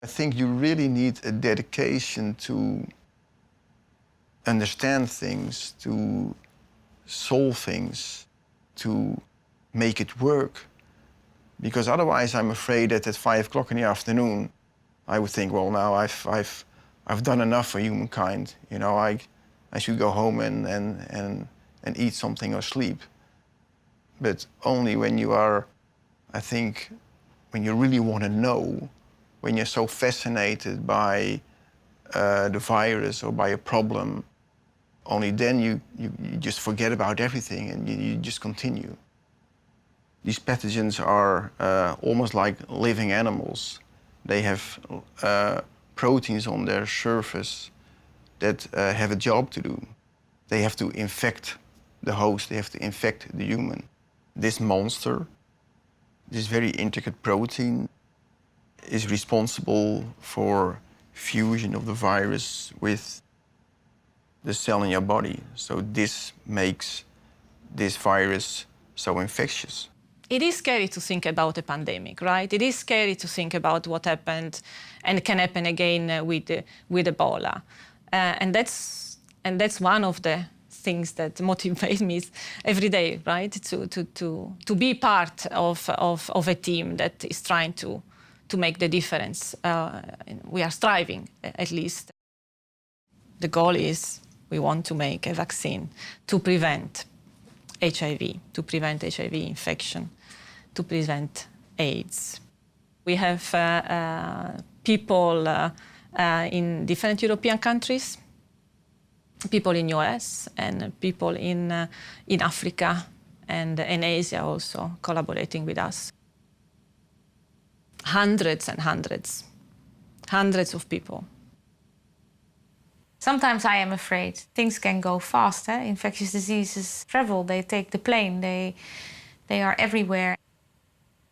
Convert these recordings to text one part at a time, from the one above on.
I think you really need a dedication to understand things, to solve things, to make it work. Because otherwise I'm afraid that at 5 o'clock in the afternoon, I would think, well, now I've done enough for humankind. You know, I should go home and eat something or sleep. But only when you are, I think, when you really want to know, when you're so fascinated by the virus or by a problem, only then you just forget about everything and you just continue. These pathogens are almost like living animals. They have proteins on their surface that have a job to do. They have to infect the host, they have to infect the human. This monster, this very intricate protein, is responsible for fusion of the virus with the cell in your body. So this makes this virus so infectious. It is scary to think about a pandemic, right? It is scary to think about what happened and can happen again with Ebola. And that's one of the things that motivate me every day, right? To be part of a team that is trying to make the difference. We are striving, at least. The goal is we want to make a vaccine to prevent HIV, to prevent HIV infection, to prevent AIDS. We have people in different European countries, people in US and people in Africa and in Asia also collaborating with us. Hundreds and hundreds of people. Sometimes I am afraid. Things can go fast. Infectious diseases travel, they take the plane, they are everywhere.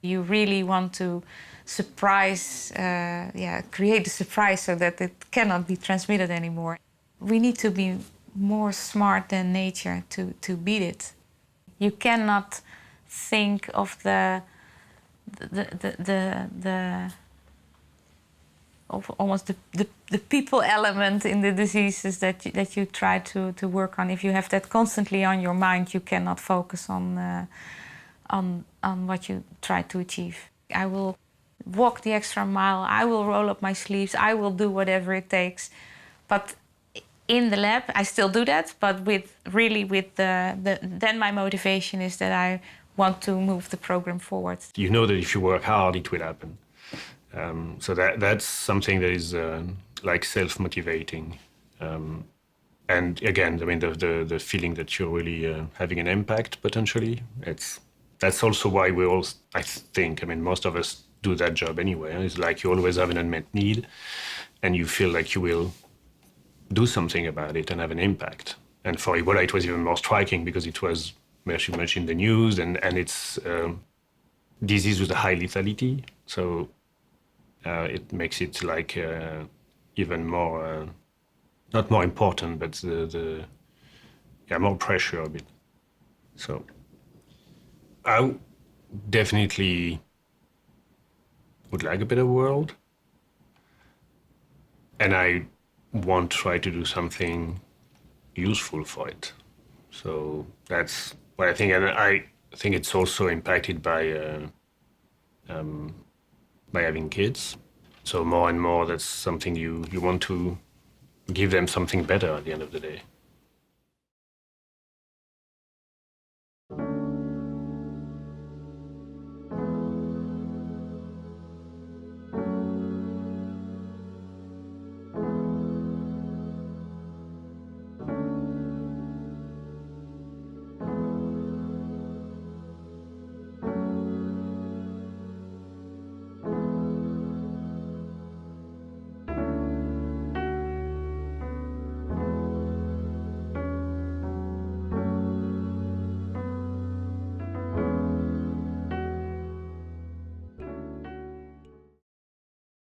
You really want to surprise, create a surprise so that it cannot be transmitted anymore. We need to be more smart than nature to beat it. You cannot think of almost the people element in the diseases that you try to work on. If you have that constantly on your mind, you cannot focus on what you try to achieve. I will walk the extra mile, I will roll up my sleeves, I will do whatever it takes. But in the lab, I still do that, but then my motivation is that I want to move the program forward. You know that if you work hard, it will happen. So that's something that is like self-motivating. And again, I mean, the feeling that you're really having an impact potentially, that's also why we all, I think, I mean, most of us do that job anyway. It's like you always have an unmet need and you feel like you will do something about it and have an impact. And for Ebola, it was even more striking because it was very much in the news and it's disease with a high lethality. So it makes it like even more, not more important, but more pressure a bit. So I definitely would like a better world. And I want to try to do something useful for it. So that's what I think. And I think it's also impacted by having kids. So more and more, that's something you want to give them something better at the end of the day.